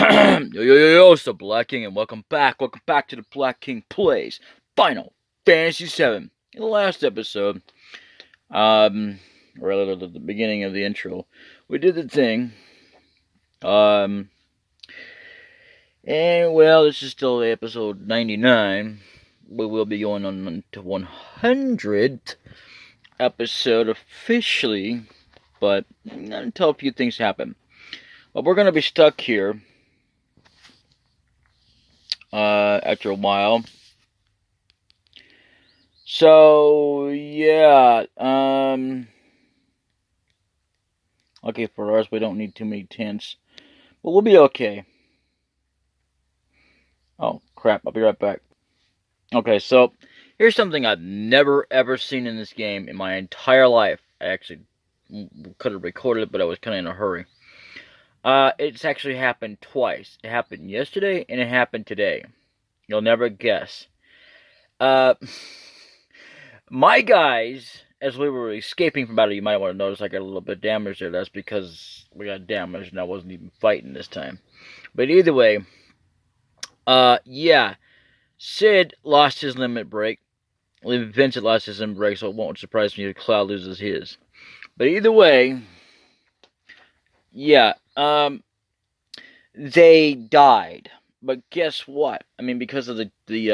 Yo, it's the Black King, and welcome back to the Black King Plays Final Fantasy 7. In the last episode, or rather the beginning of the intro, we did the thing, and well, this is still episode 99. We will be going on to 100th episode officially, but not until a few things happen. But we're going to be stuck here after a while. So, yeah, okay, for us, we don't need too many tents, but we'll be okay. Oh, crap, I'll be right back. Okay, so, here's something I've never, ever seen in this game in my entire life. I actually could have recorded it, but I was kind of in a hurry. It's actually happened twice. It happened yesterday, and it happened today. You'll never guess. My guys, as we were escaping from battle, you might want to notice I got a little bit of damage there. That's because we got damaged, and I wasn't even fighting this time. But either way, yeah, Sid lost his limit break. Vincent lost his limit break, so it won't surprise me if Cloud loses his. But either way, yeah, they died. But guess what? I mean, because of these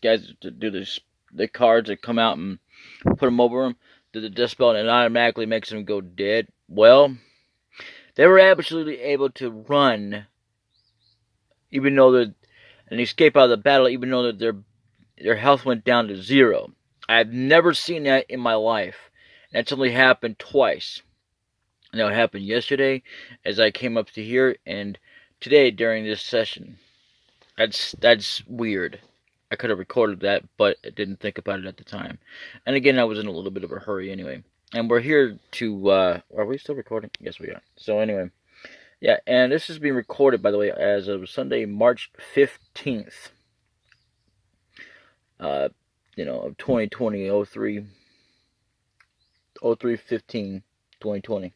guys do this, the cards that come out and put them over them, do the dispel, and it automatically makes them go dead. Well, they were absolutely able to run, even though and escape out of the battle, even though that their health went down to 0. I've never seen that in my life. That's only happened twice. And it happened yesterday as I came up to here, and today during this session. That's weird. I could have recorded that, but I didn't think about it at the time. And again, I was in a little bit of a hurry anyway. And we're here to, are we still recording? Yes, we are. So anyway, yeah, and this is being recorded, by the way, as of Sunday, March 15th. Of 2020, 03/15, 2020.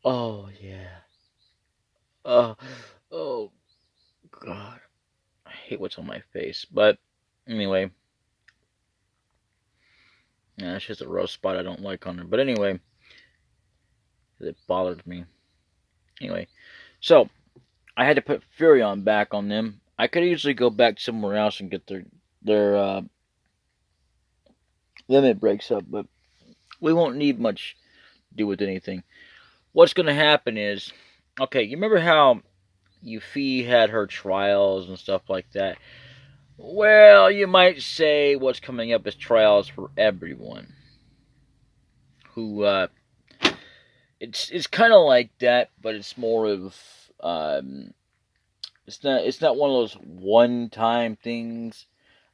Oh, yeah. Oh, God. I hate what's on my face. But, anyway. Yeah, it's just a rough spot I don't like on it. But anyway. It bothered me. Anyway. So, I had to put Furion back on them. I could easily go back somewhere else and get their limit breaks up. But we won't need much to do with anything. What's going to happen is, okay, you remember how Yuffie had her trials and stuff like that? Well, you might say what's coming up is trials for everyone. Who, it's kind of like that, but it's more of, it's not one of those one-time things.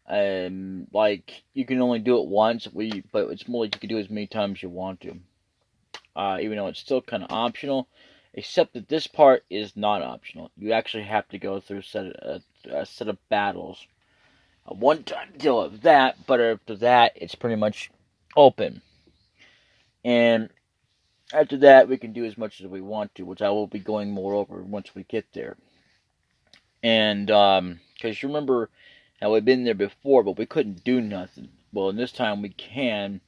Like, you can only do it once, but it's more like you can do it as many times as you want to. Even though it's still kind of optional, except that this part is not optional. You actually have to go through a set of battles. A one-time deal of that, but after that, it's pretty much open. And after that, we can do as much as we want to, which I will be going more over once we get there. And, because you remember how we've been there before, but we couldn't do nothing. Well, in this time we can.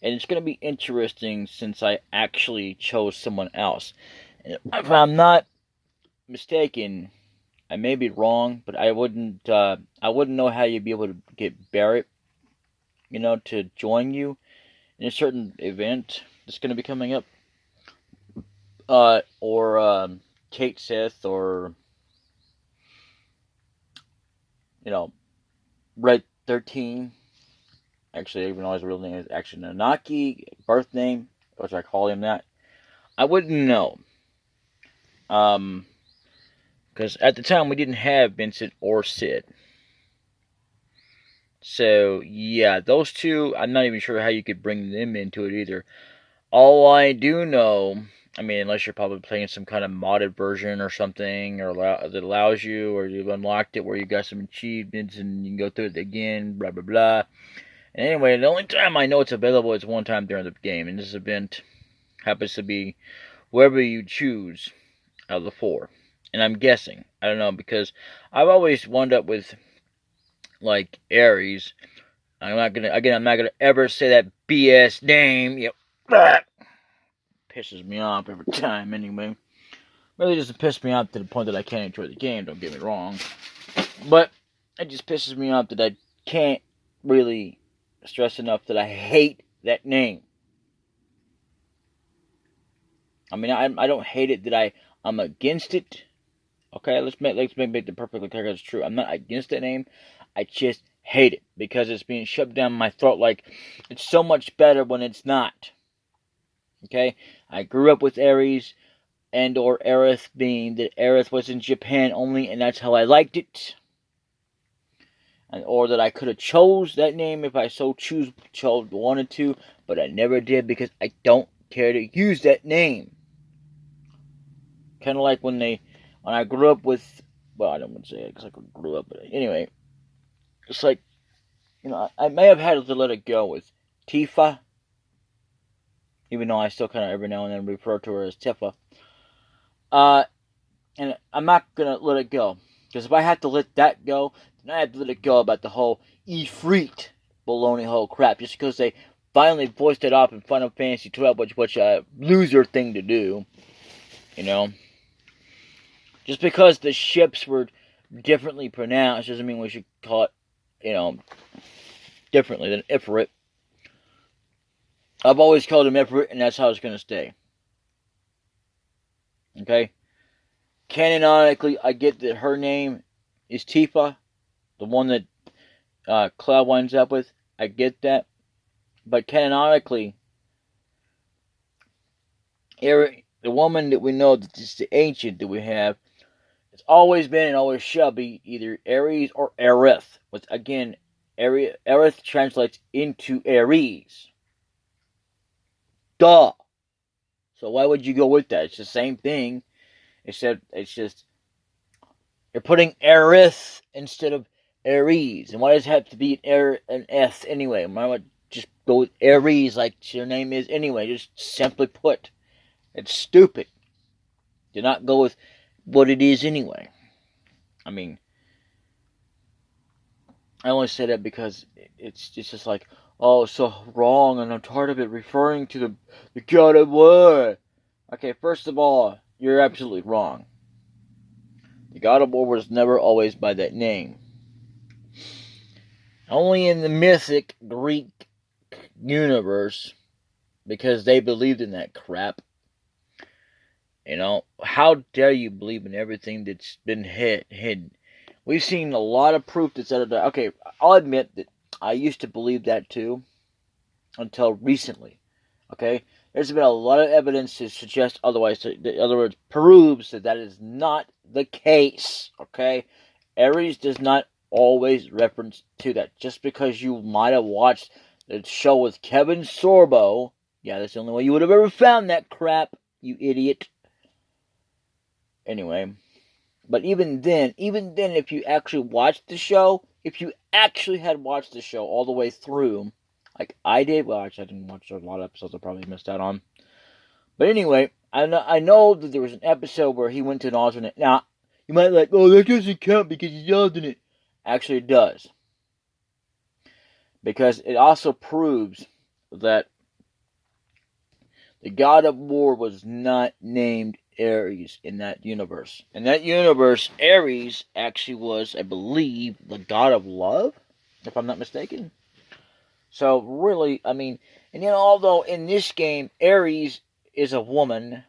And it's going to be interesting since I actually chose someone else. If I'm not mistaken, I may be wrong, but I wouldn't know how you'd be able to get Barrett, to join you in a certain event that's going to be coming up. Or Kate Sith, or, Red 13. Actually, even though his real name is actually Nanaki, birth name, which I call him that. I wouldn't know. Because at the time we didn't have Vincent or Sid. So, yeah, those two, I'm not even sure how you could bring them into it either. All I do know, I mean, unless you're probably playing some kind of modded version or something, or that allows you, or you've unlocked it where you got some achievements and you can go through it again, blah, blah, blah. And anyway, the only time I know it's available is one time during the game, and this event happens to be wherever you choose. out of the 4. And I'm guessing. I don't know, because I've always wound up with, like, Aries. I'm not gonna ever say that BS name. Yep. Pisses me off every time, anyway. Really doesn't piss me off to the point that I can't enjoy the game, don't get me wrong. But it just pisses me off that I can't really stress enough that I hate that name. I mean, I don't hate it that I'm against it. Okay, let's make the perfectly clear it's true. I'm not against that name. I just hate it because it's being shoved down my throat like it's so much better when it's not. Okay, I grew up with Aries and or Aerith, being that Aerith was in Japan only, and that's how I liked it. And, or that I could have chose that name if I so wanted to, but I never did because I don't care to use that name. Kind of like when I grew up with, well, I don't want to say it because I grew up, but anyway, it's like, I may have had to let it go with Tifa, even though I still kind of every now and then refer to her as Tifa. And I'm not going to let it go, because if I have to let that go, then I have to let it go about the whole Ifrit baloney whole crap, just because they finally voiced it off in Final Fantasy 12, which a loser thing to do, Just because the ships were differently pronounced doesn't mean we should call it, differently than Ifrit. I've always called him Ifrit, and that's how it's going to stay. Okay? Canonically, I get that her name is Tifa, the one that Cloud winds up with. I get that. But canonically, the woman that we know, that is the ancient that we have, it's always been and always shall be either Aries or Aerith. Which, again, Aerith translates into Aries. Duh. So why would you go with that? It's the same thing. Except it's just, you're putting Aerith instead of Aries. And why does it have to be an S anyway? Why not just go with Aries like your name is anyway? Just simply put. It's stupid. Do not go with what it is anyway. I mean, I only say that because it's just like, oh, so wrong, and I'm tired of it referring to the God of War. Okay, first of all, you're absolutely wrong. The God of War was never always by that name. Only in the mythic Greek universe, because they believed in that crap. How dare you believe in everything that's been hidden? We've seen a lot of proof that's out of that. Okay, I'll admit that I used to believe that too, until recently. Okay, there's been a lot of evidence to suggest otherwise. In other words, proves that is not the case. Okay, Aries does not always reference to that. Just because you might have watched the show with Kevin Sorbo, yeah, that's the only way you would have ever found that crap, you idiot. Anyway, but even then, if you actually watched the show, if you actually had watched the show all the way through, like I did, well, actually I didn't watch a lot of episodes I probably missed out on. But anyway, I know that there was an episode where he went to an alternate. Now, you might be like, oh, that doesn't count because he's alternate. Actually, it does. Because it also proves that the God of War was not named Ares in that universe. In that universe, Ares actually was, I believe, the God of Love, if I'm not mistaken. So, really, I mean, and although in this game, Ares is a woman,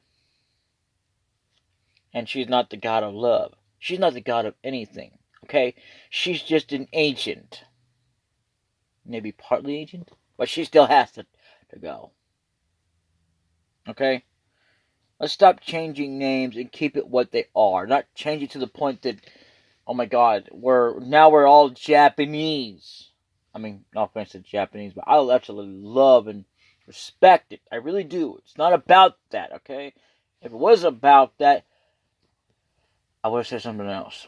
and she's not the God of love. She's not the God of anything, okay? She's just an ancient. Maybe partly ancient, but she still has to go. Okay? Let's stop changing names and keep it what they are. Not change it to the point that, oh my God, we're all Japanese. I mean, no offense to Japanese, but I absolutely love and respect it. I really do. It's not about that, okay? If it was about that, I would have said something else.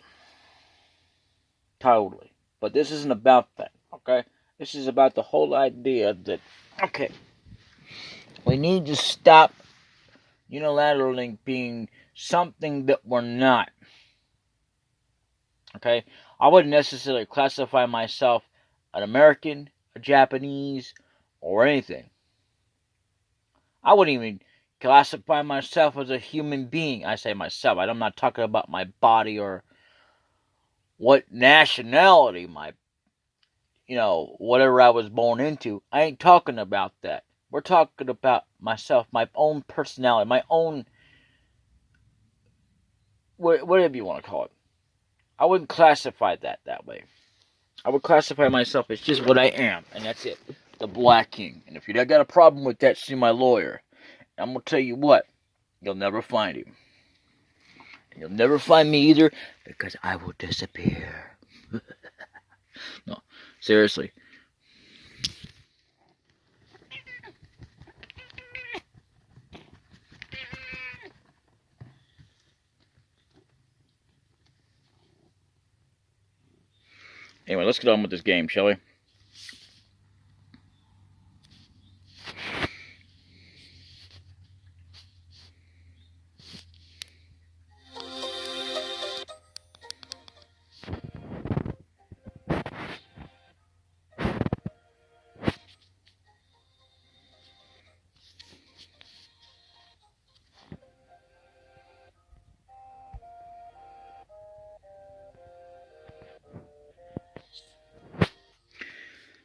Totally. But this isn't about that, okay? This is about the whole idea that, okay, we need to stop unilaterally being something that we're not. Okay? I wouldn't necessarily classify myself an American, a Japanese, or anything. I wouldn't even classify myself as a human being. I say myself. I'm not talking about my body or what nationality whatever I was born into. I ain't talking about that. We're talking about myself, my own personality, my own, whatever you want to call it. I wouldn't classify that way. I would classify myself as just what I am, and that's it. The Black King. And if you got a problem with that, see my lawyer. I'm going to tell you what, you'll never find him. And you'll never find me either, because I will disappear. No, seriously. Anyway, let's get on with this game, shall we?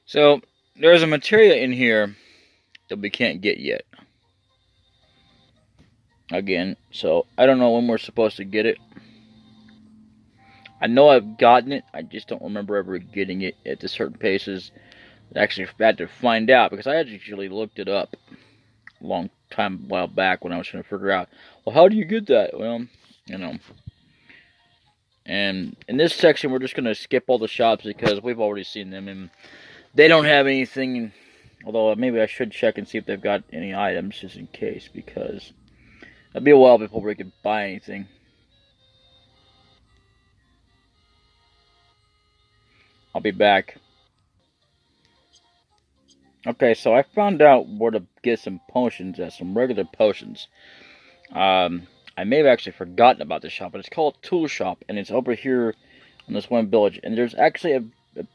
So, there's a materia in here that we can't get yet. Again, so I don't know when we're supposed to get it. I know I've gotten it, I just don't remember ever getting it at the certain paces. I actually had to find out, because I actually looked it up a while back when I was trying to figure out, well, how do you get that? Well, And in this section, we're just going to skip all the shops because we've already seen them, and they don't have anything. Although maybe I should check and see if they've got any items just in case, because it'll be a while before we can buy anything. I'll be back. Okay, so I found out where to get some potions some regular potions. I may have actually forgotten about this shop, but it's called Tool Shop, and it's over here in this one village. And there's actually a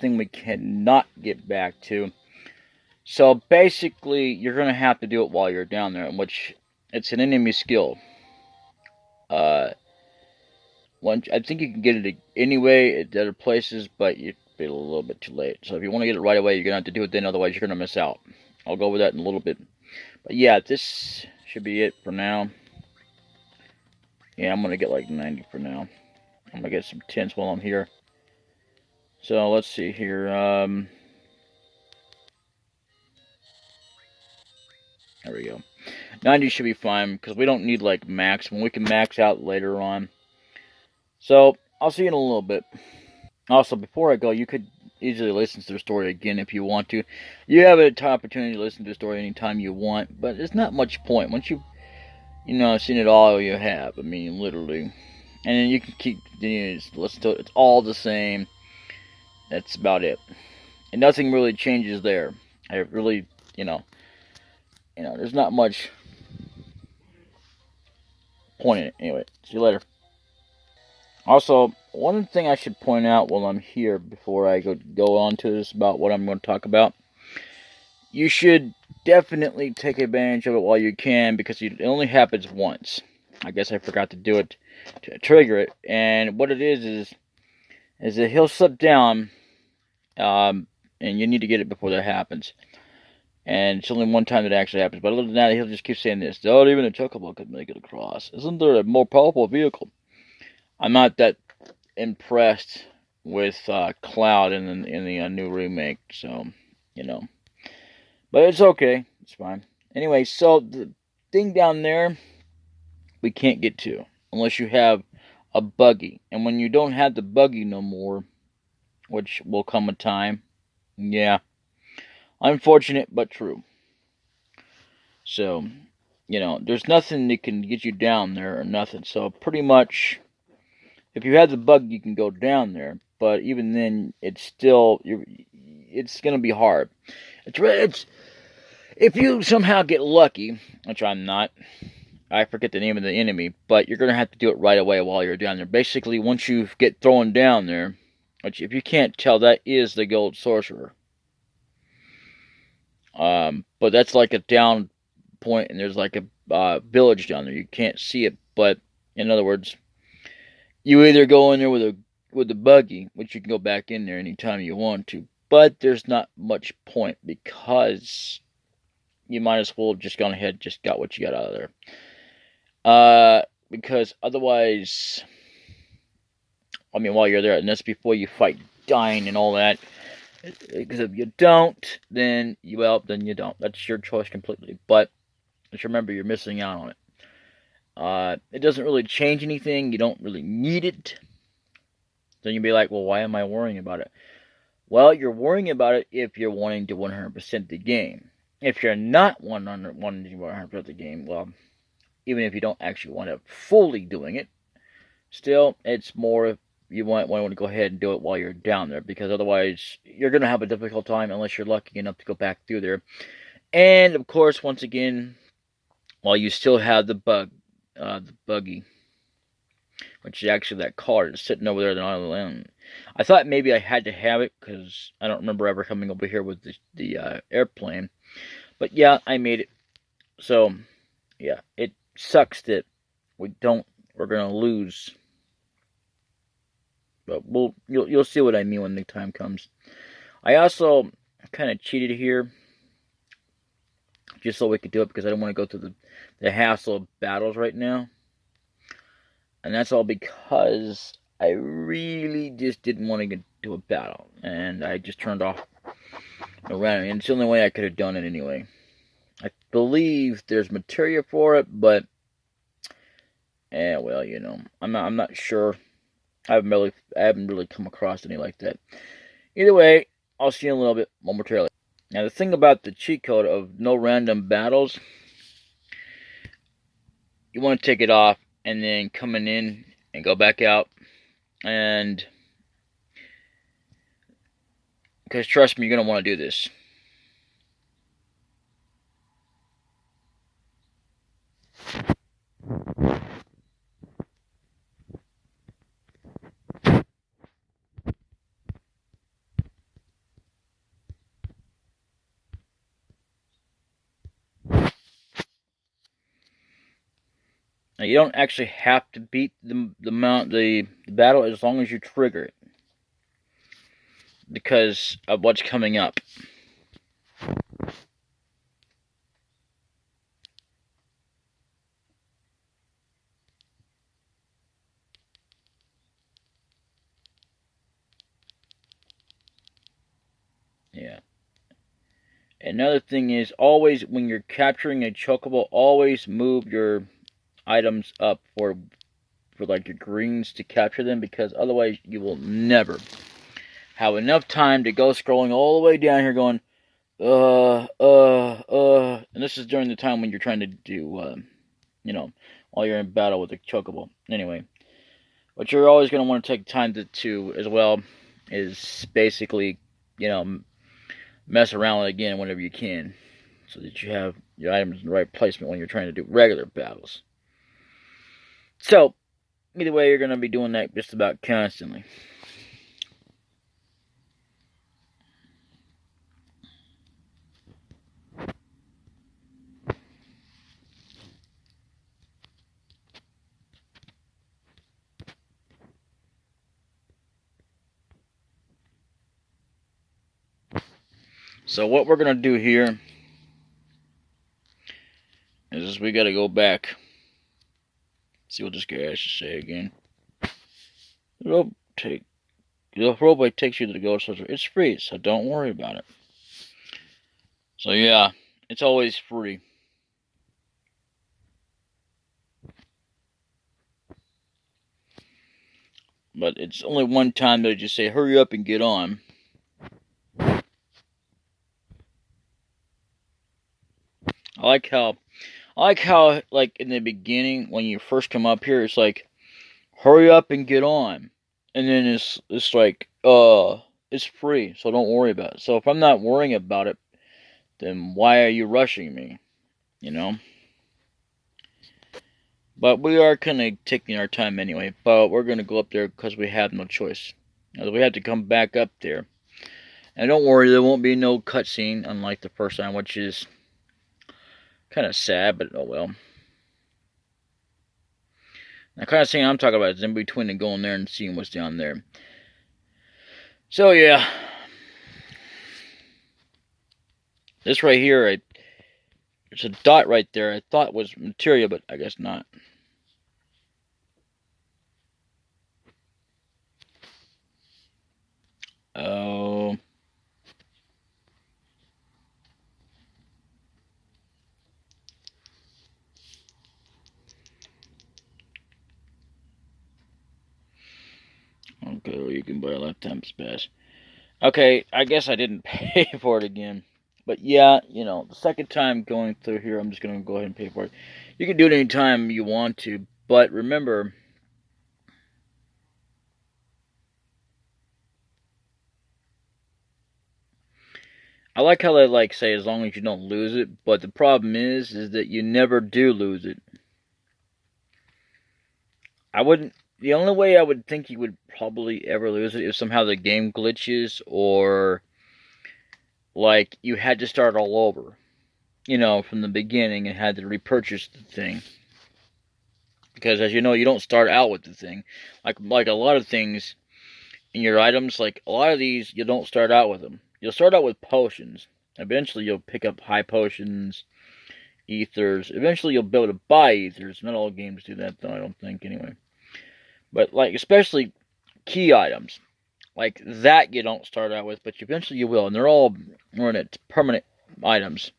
thing we cannot get back to. So basically, you're going to have to do it while you're down there, which it's an enemy skill. I think you can get it anyway at other places, but you'd be a little bit too late. So if you want to get it right away, you're going to have to do it then, otherwise you're going to miss out. I'll go over that in a little bit. But yeah, this should be it for now. Yeah, I'm going to get like 90 for now. I'm going to get some 10s while I'm here. So let's see here. There we go. 90 should be fine, because we don't need like maximum. We can max out later on. So I'll see you in a little bit. Also, before I go, you could easily listen to the story again if you want to. You have an opportunity to listen to the story anytime you want, but there's not much point. Once you've seen it all, you have. I mean, literally. And then you can keep continuing to listen to it. It's all the same. That's about it. And nothing really changes there. I really, there's not much point in it. Anyway, see you later. Also, one thing I should point out while I'm here before I go on to this about what I'm going to talk about. You should definitely take advantage of it while you can, because it only happens once. I guess I forgot to do it to trigger it. And what it is that he'll slip down, and you need to get it before that happens. And it's only one time that it actually happens. But other than that, he'll just keep saying this. Not even a chocobo could make it across. Isn't there a more powerful vehicle? I'm not that impressed with Cloud in the new remake, so but it's okay, it's fine. Anyway, so the thing down there we can't get to unless you have a buggy, and when you don't have the buggy no more, which will come a time, yeah, unfortunate but true. So there's nothing that can get you down there or nothing. So pretty much, if you have the bug, you can go down there, but even then, it's going to be hard. It's if you somehow get lucky, which I'm not, I forget the name of the enemy, but you're going to have to do it right away while you're down there. Basically, once you get thrown down there, which if you can't tell, that is the gold sorcerer. But that's like a down point, and there's like a village down there. You can't see it, but in other words, you either go in there with a buggy, which you can go back in there anytime you want to, but there's not much point because you might as well have just gone ahead and just got what you got out of there. Because otherwise, I mean, while you're there, and that's before you fight dying and all that. Because if you don't, then you don't. That's your choice completely. But just remember, you're missing out on it. It doesn't really change anything. You don't really need it. Then you'll be like, well, why am I worrying about it? Well, you're worrying about it if you're wanting to 100% the game. If you're not wanting to 100% the game, well, even if you don't actually want to fully doing it, still, it's more you might want to go ahead and do it while you're down there, because otherwise you're going to have a difficult time unless you're lucky enough to go back through there. And of course, once again, while you still have the buggy, which is actually that car that's sitting over there on the land. I thought maybe I had to have it because I don't remember ever coming over here with the airplane. But yeah, I made it. So yeah, it sucks that we're going to lose. But you'll see what I mean when the time comes. I also kind of cheated here, just so we could do it, because I don't want to go through the hassle of battles right now. And that's all because I really just didn't want to get to a battle, and I just turned off around. And it's the only way I could have done it anyway. I believe there's material for it, but well, I'm not sure. I haven't really come across any like that. Either way, I'll see you in a little bit momentarily. Now, the thing about the cheat code of no random battles, you want to take it off and then coming in and go back out, and because trust me, you're going to want to do this. Now, you don't actually have to beat the battle as long as you trigger it, because of what's coming up. Yeah. Another thing is, always when you're capturing a chocobo, always move your items up for like your greens to capture them, because otherwise you will never have enough time to go scrolling all the way down here going, and this is during the time when you're trying to do, while you're in battle with the chocobo. Anyway, what you're always going to want to take time to as well is basically, mess around with it again whenever you can, so that you have your items in the right placement when you're trying to do regular battles. So, either way, you're going to be doing that just about constantly. So what we're going to do here is we got to go back. See what this guy has to say again. The robot takes you to the ghost sorcerer. It's free, so don't worry about it. So yeah, it's always free. But it's only one time that I just say, hurry up and get on. I like how, like, in the beginning, when you first come up here, it's like, hurry up and get on. And then it's like, it's free, so don't worry about it. So if I'm not worrying about it, then why are you rushing me? But we are kind of taking our time anyway. But we're going to go up there because we have no choice. We have to come back up there. And don't worry, there won't be no cutscene, unlike the first time, which is kind of sad, but oh well. The kind of scene I'm talking about is in between and going there and seeing what's down there. So yeah. This right here, there's a dot right there. I thought was material, but I guess not. Oh. Okay, well, you can buy a lifetime pass. Okay, I guess I didn't pay for it again. But yeah, the second time going through here, I'm just going to go ahead and pay for it. You can do it anytime you want to, but remember, I like how they say as long as you don't lose it, but the problem is that you never do lose it. The only way I would think you would probably ever lose it is somehow the game glitches, or like you had to start all over, from the beginning and had to repurchase the thing. Because as you know, you don't start out with the thing. Like a lot of things in your items, like a lot of these, you don't start out with them. You'll start out with potions. Eventually, you'll pick up high potions, ethers. Eventually, you'll be able to buy ethers. Not all games do that, though, I don't think, anyway. But, especially key items. Like that you don't start out with, but eventually you will. And they're all permanent items.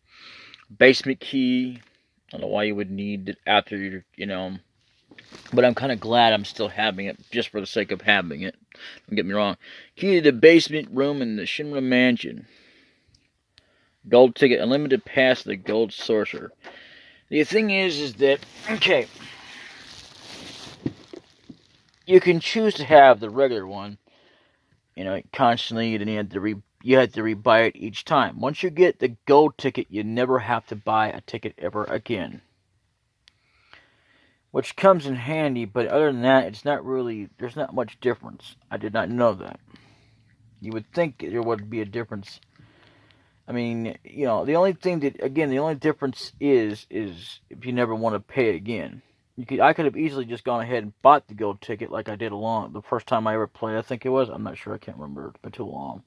Basement key. I don't know why you would need it after you're, But I'm kind of glad I'm still having it, just for the sake of having it. Don't get me wrong. Key to the basement room in the Shinra Mansion. Gold ticket, unlimited pass to the Gold Sorcerer. The thing is that, okay, you can choose to have the regular one, constantly, then you have to rebuy it each time. Once you get the gold ticket, you never have to buy a ticket ever again. Which comes in handy, but other than that, there's not much difference. I did not know that. You would think there would be a difference. I mean, the only difference is if you never want to pay it again. I could have easily just gone ahead and bought the gold ticket like I did the first time I ever played, I think it was. I'm not sure, I can't remember, it's been too long.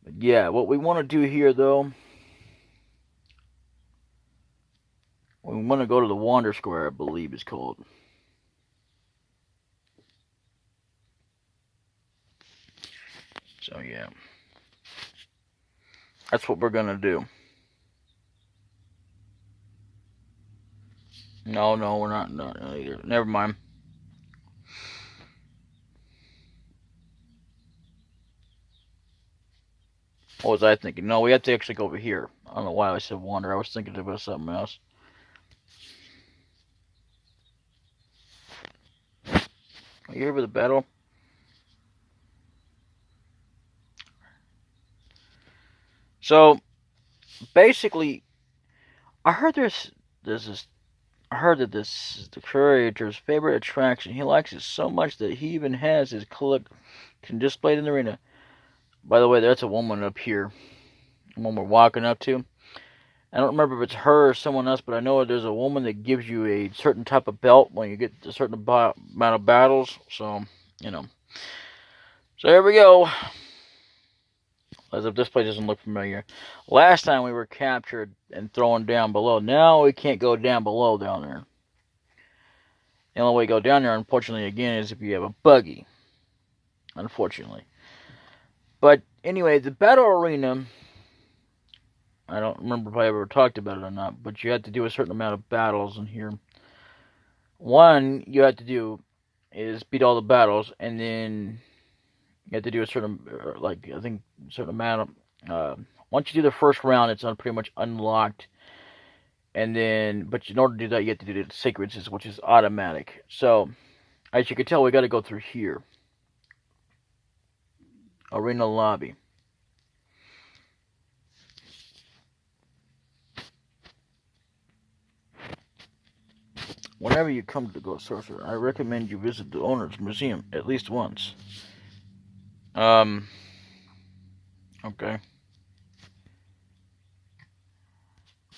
But yeah, what we want to do here, though, we want to go to the Wander Square, I believe it's called. So yeah, that's what we're gonna do. No, we're not either. Never mind. What was I thinking? No, we have to actually go over here. I don't know why I said Wander. I was thinking about something else. Are you here for the battle? So, basically, I heard that this is the curator's favorite attraction. He likes it so much that he even has his collection displayed in the arena. By the way, that's a woman up here. The one we're walking up to. I don't remember if it's her or someone else, but I know there's a woman that gives you a certain type of belt when you get a certain amount of battles. So, So here we go. As if this place doesn't look familiar. Last time we were captured and thrown down below. Now we can't go down below down there. The only way to go down there, unfortunately, again, is if you have a buggy. Unfortunately. But anyway, the battle arena, I don't remember if I ever talked about it or not, but you have to do a certain amount of battles in here. One you have to do is beat all the battles, and then you have to do a certain, certain amount of, once you do the first round, it's pretty much unlocked. And then, but in order to do that, you have to do the secrets, which is automatic. So, as you can tell, we got to go through here. Arena lobby. Whenever you come to the Ghost Sorcerer, I recommend you visit the owner's museum at least once. Okay.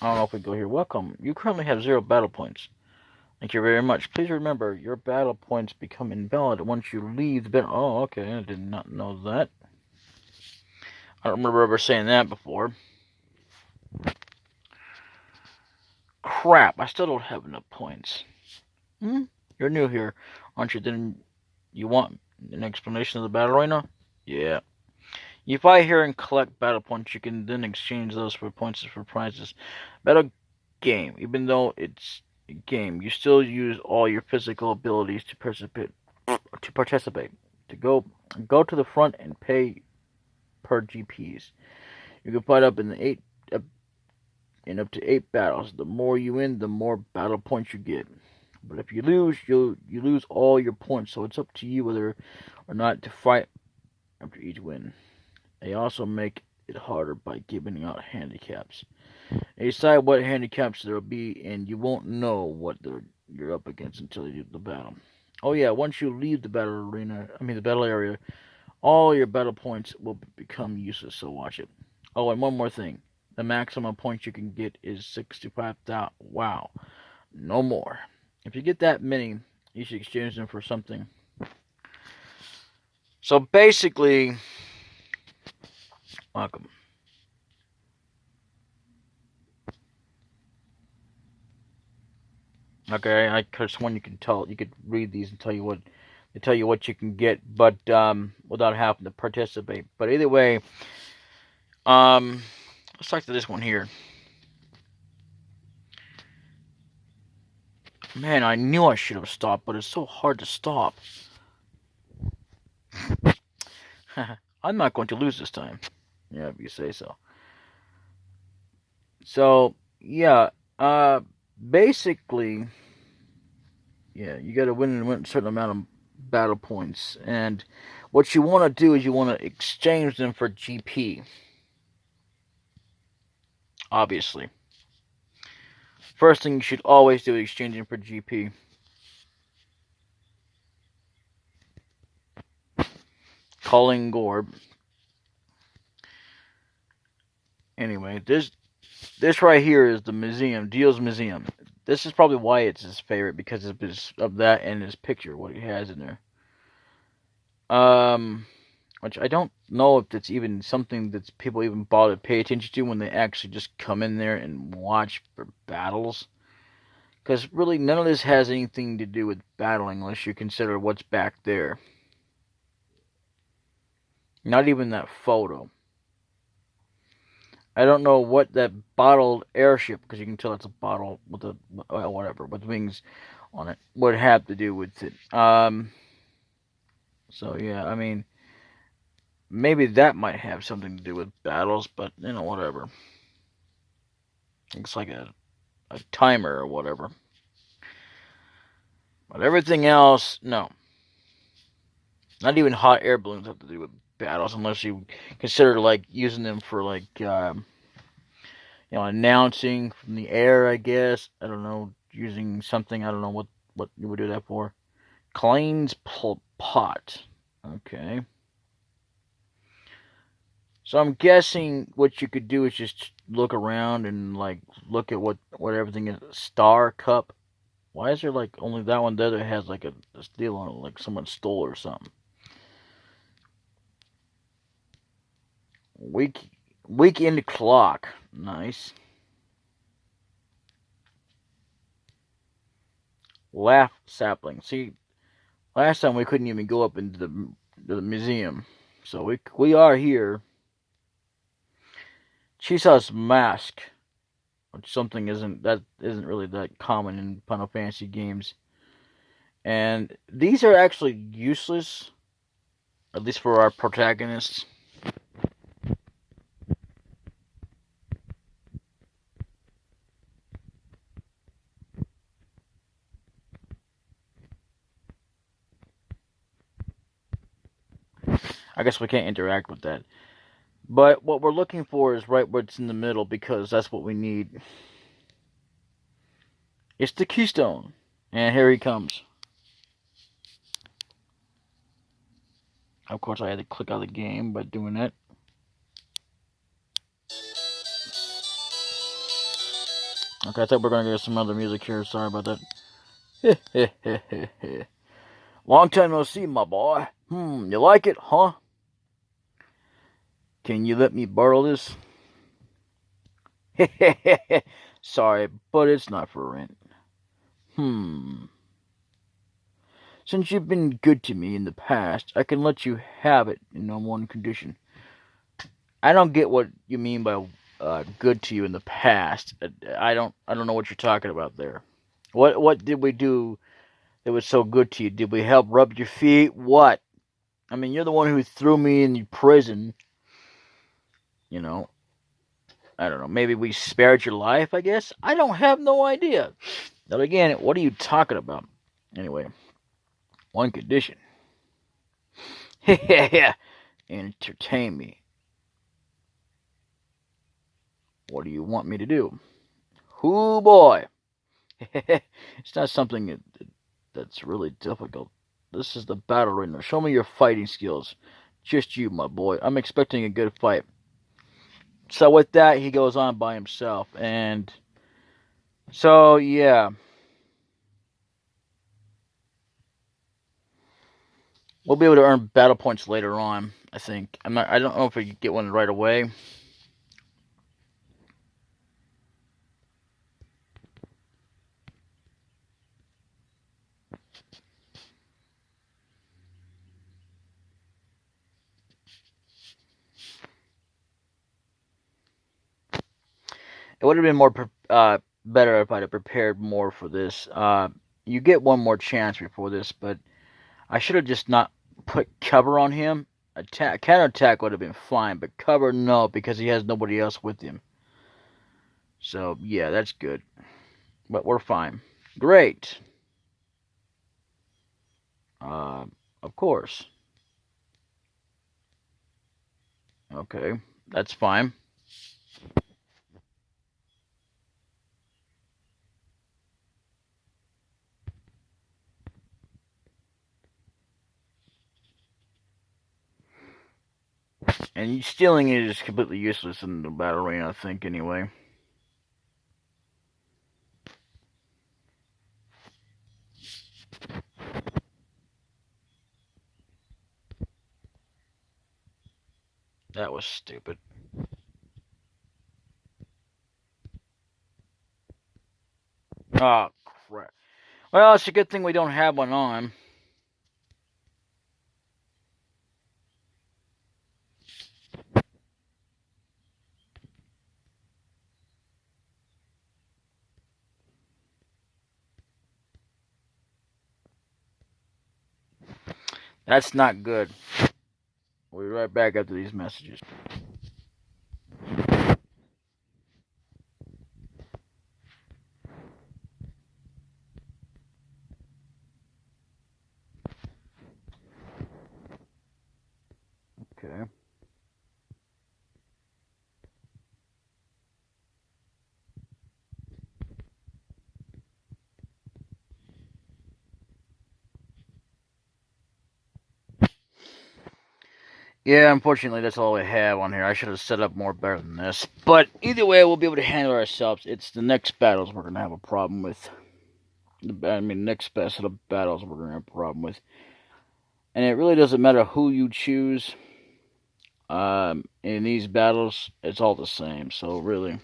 I don't know if we go here. Welcome. You currently have 0 battle points. Thank you very much. Please remember, your battle points become invalid once you leave the battle. Oh, okay. I did not know that. I don't remember ever saying that before. Crap, I still don't have enough points. You're new here, aren't you? Then you want an explanation of the battle arena? Yeah. You buy here and collect battle points. You can then exchange those for points for prizes. Battle game. Even though it's a game, you still use all your physical abilities to participate. To go to the front and pay per GPs. You can fight up up to 8 battles. The more you win, the more battle points you get. But if you lose, you lose all your points. So it's up to you whether or not to fight after each win. They also make it harder by giving out handicaps. They decide what handicaps there will be, and you won't know what you're up against until you do the battle. Oh yeah, once you leave the the battle area, all your battle points will become useless. So watch it. Oh, and one more thing: the maximum points you can get is 65,000. Wow, no more. If you get that many, you should exchange them for something. So basically, welcome. Okay, I could have sworn you could read these and tell you what you can get, but without having to participate. But either way, let's talk to this one here. Man, I knew I should have stopped, but it's so hard to stop. I'm not going to lose this time. Yeah, if you say so. So, yeah, basically, yeah, you got to win a certain amount of battle points, and what you want to do is you want to exchange them for GP. Obviously, first thing you should always do is exchanging for GP. Calling Gorb. Anyway, this right here is the museum, Dio's museum. This is probably why it's his favorite, because of that and his picture, what he has in there. Which I don't know if it's even something that people even bother to pay attention to when they actually just come in there and watch for battles. Because really, none of this has anything to do with battling unless you consider what's back there. Not even that photo. I don't know what that bottled airship, because you can tell it's a bottle with whatever, with wings on it, would have to do with it. So yeah, I mean, maybe that might have something to do with battles, but whatever. It's like a timer or whatever. But everything else, no. Not even hot air balloons have to do with battles, unless you consider like using them for like announcing from the air, I guess. I don't know, using something. I don't know what you would do that for. Klein's pot. Okay. So I'm guessing what you could do is just look around and like look at what everything is. Star cup. Why is there like only that one there that has like a deal on it, like someone stole or something? Weekend clock. Nice. Laugh sapling. See, last time we couldn't even go up into the museum, so we are here. Chisa's mask, which something isn't really that common in Final Fantasy games, and these are actually useless, at least for our protagonists. I guess we can't interact with that. But what we're looking for is right where it's in the middle, because that's what we need. It's the keystone. And here he comes. Of course, I had to click out of the game by doing that. Okay, I thought we were going to get some other music here. Sorry about that. Long time no see, my boy. You like it, huh? Can you let me borrow this? Sorry, but it's not for rent. Since you've been good to me in the past, I can let you have it on one condition. I don't get what you mean by good to you in the past. I don't know what you're talking about there. What did we do that was so good to you? Did we help rub your feet? What? I mean, you're the one who threw me in prison. I don't know. Maybe we spared your life, I guess? I don't have no idea. But again, what are you talking about? Anyway, one condition. Entertain me. What do you want me to do? Hoo boy. It's not something that's really difficult. This is the battle arena. Show me your fighting skills. Just you, my boy. I'm expecting a good fight. So with that, he goes on by himself. And so, yeah. We'll be able to earn battle points later on, I think. I don't know if we can get one right away. It would have been more better if I'd have prepared more for this. You get one more chance before this, but I should have just not put cover on him. Counterattack would have been fine, but cover, no, because he has nobody else with him. So, yeah, that's good. But we're fine. Great. Of course. Okay, that's fine. And stealing it is completely useless in the battle arena, I think, anyway. That was stupid. Oh, crap. Well, it's a good thing we don't have one on. That's not good. We'll be right back after these messages. Okay. Yeah, unfortunately, that's all I have on here. I should have set up more better than this. But either way, we'll be able to handle ourselves. It's the next battles we're going to have a problem with. Next set of battles we're going to have a problem with. And it really doesn't matter who you choose. In these battles, it's all the same. So, really.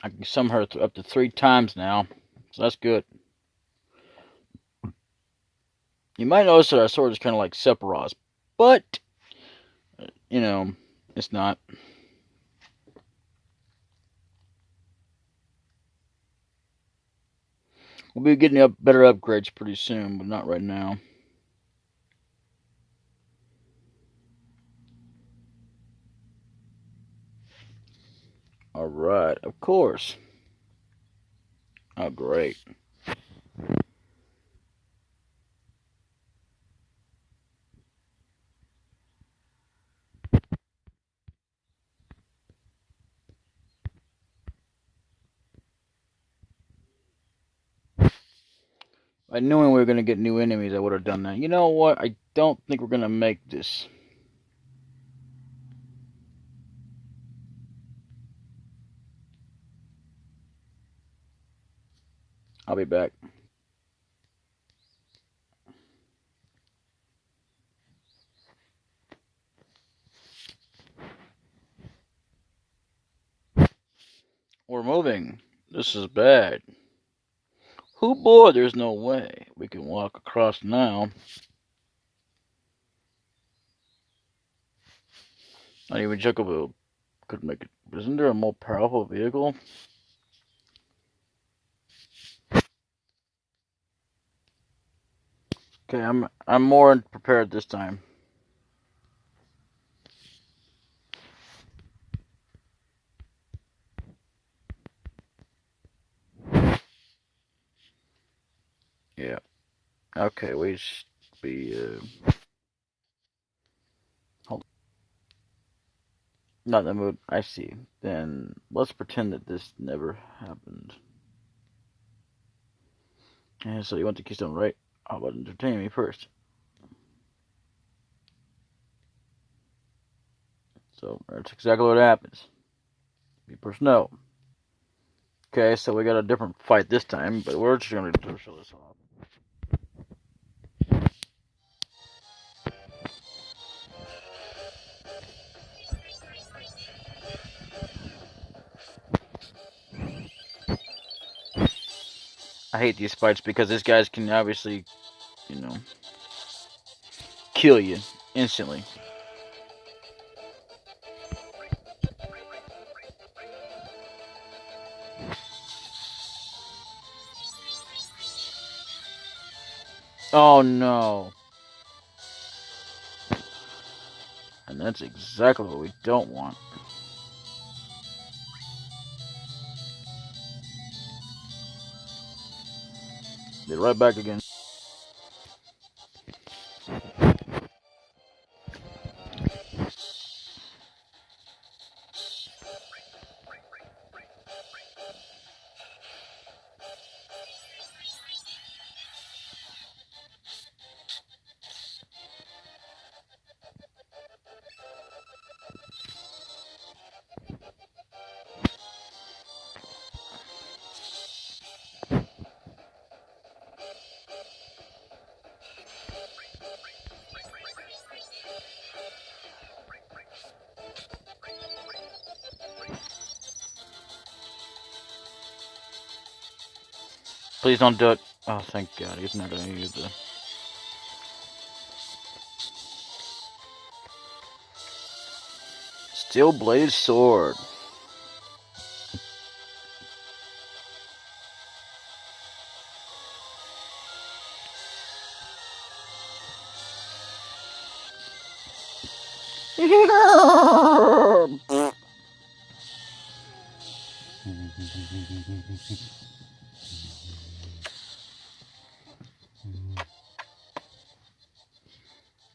I can summon her up to 3 times now. So that's good. You might notice that our sword is kind of like Sephiroth's. But, it's not. We'll be getting better upgrades pretty soon, but not right now. Alright, of course. Oh, great. By knowing we were going to get new enemies, I would have done that. You know what? I don't think we're going to make this. I'll be back. We're moving. This is bad. Oh boy, there's no way we can walk across now. Not even Chocobo could make it. Isn't there a more powerful vehicle? Okay, I'm more prepared this time. Yeah. Okay, we should be hold on. Not in the mood. I see. Then let's pretend that this never happened. And so you want the keystone, right? How about entertain me first? So that's exactly what happens. You first know. Okay, so we got a different fight this time, but we're just gonna show this off. I hate these fights because these guys can obviously, you know, kill you instantly. Oh no. And that's exactly what we don't want. They're right back again. Please don't do it. Oh, thank God. He's not going to use the... Steel Blade Sword.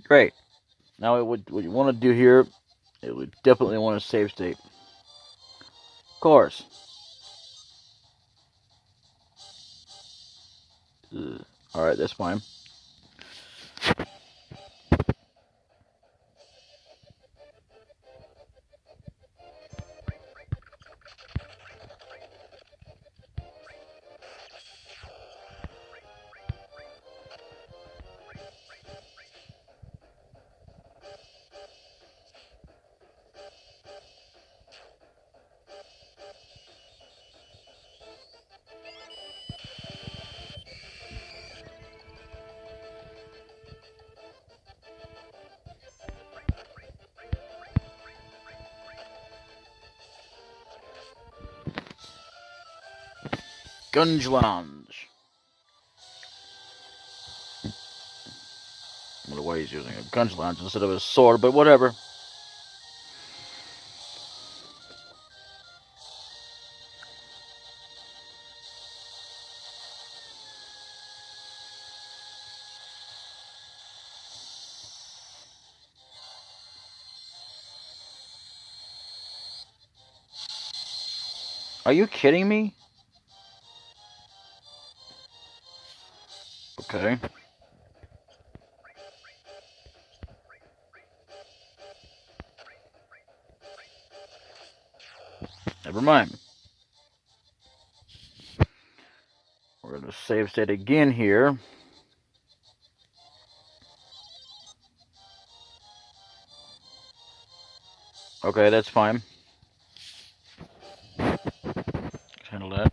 Great. Now what you want to do here, it would definitely want to save state. Of course. Alright, that's fine. Gunge Lounge. I wonder why he's using a Gunge Lounge instead of a sword, but whatever. Are you kidding me? Okay. Never mind. We're going to save state again here. Okay, that's fine. Handle that.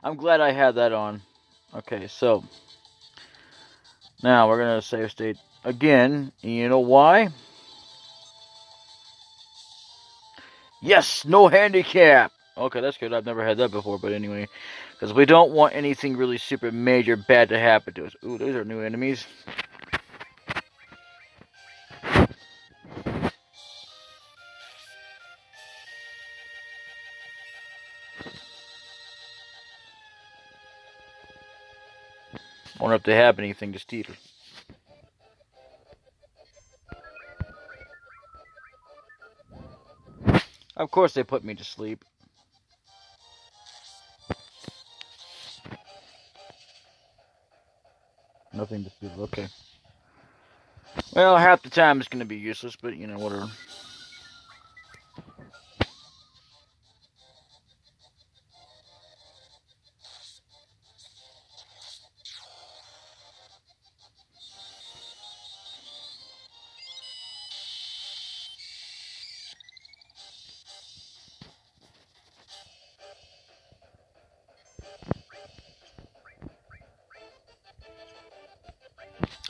I'm glad I had that on. Okay, so now we're going to save state again. You know why? Yes, no handicap. Okay, that's good. I've never had that before, but anyway. Because we don't want anything really super major bad to happen to us. Ooh, those are new enemies. I wonder if they have anything to steal. Of course they put me to sleep. Nothing to steal. Okay. Well, half the time it's going to be useless, but you know, whatever.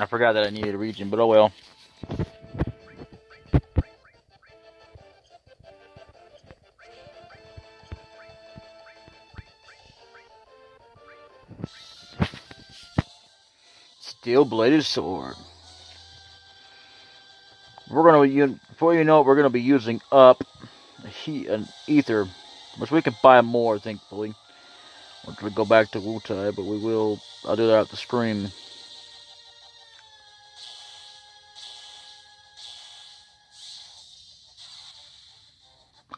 I forgot that I needed a region, but oh well. Steel-bladed sword. We're gonna, before you know it, we're gonna be using up an ether, which we can buy more, thankfully. Once we go back to Wutai, but we will. I'll do that at the screen.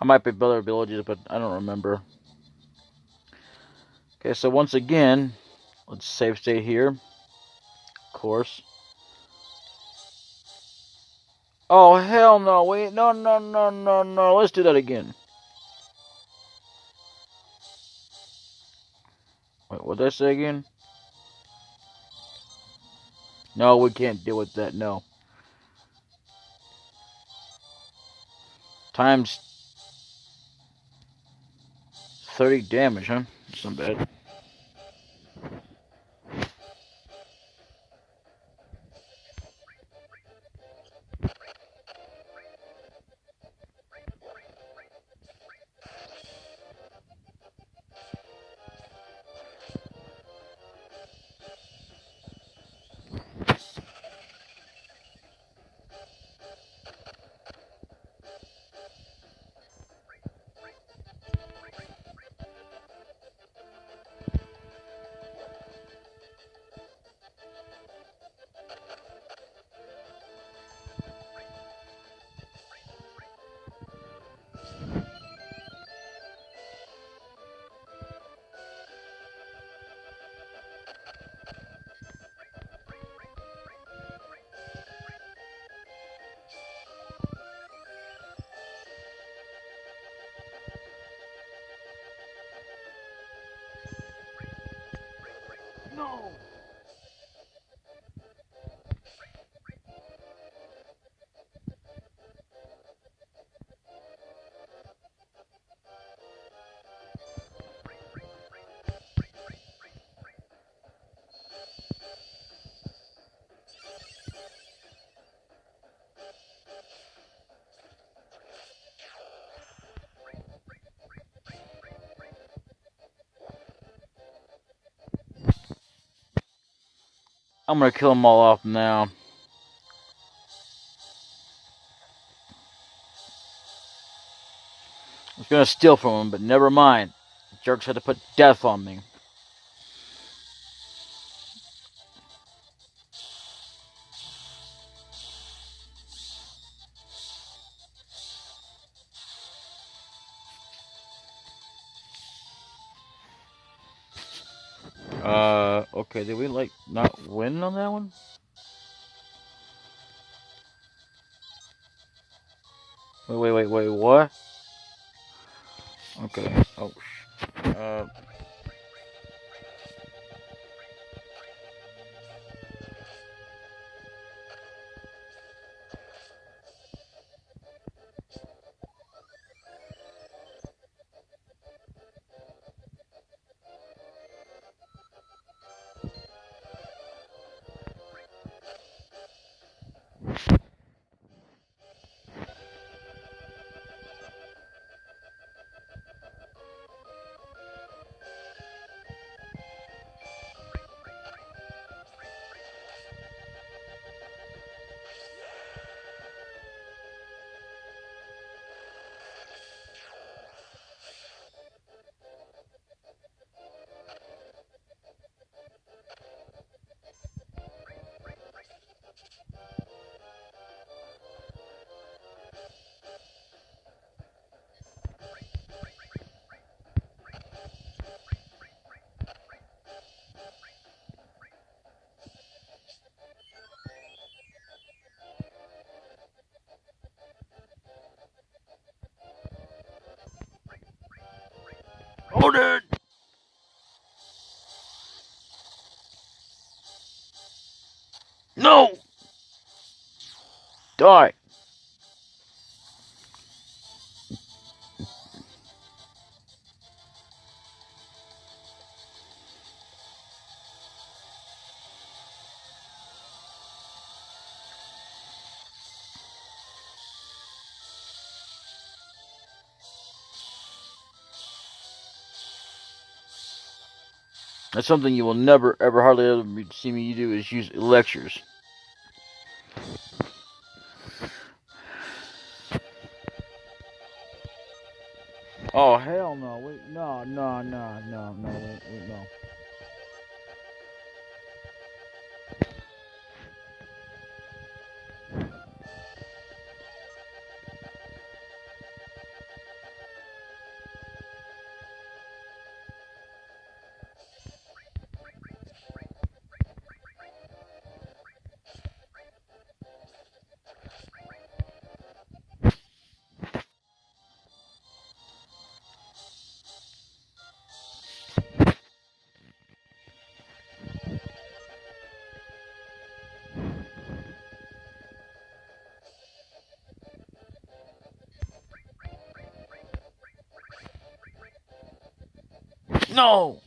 I might be better abilities, but I don't remember. Okay, so once again, let's save state here. Of course. Oh, hell no. Wait, no. Let's do that again. Wait, what did I say again? No, we can't deal with that, no. Times 30 damage, huh? That's not bad. No! I'm gonna kill them all off now. I was gonna steal from them, but never mind. The jerks had to put death on me. Okay, did we, like, not win on that one? Wait, what? Okay, oh, hold it! No! Die! That's something you will never, ever, hardly ever see me do, is use lectures. Oh, hell no. Wait, no, wait, no. No!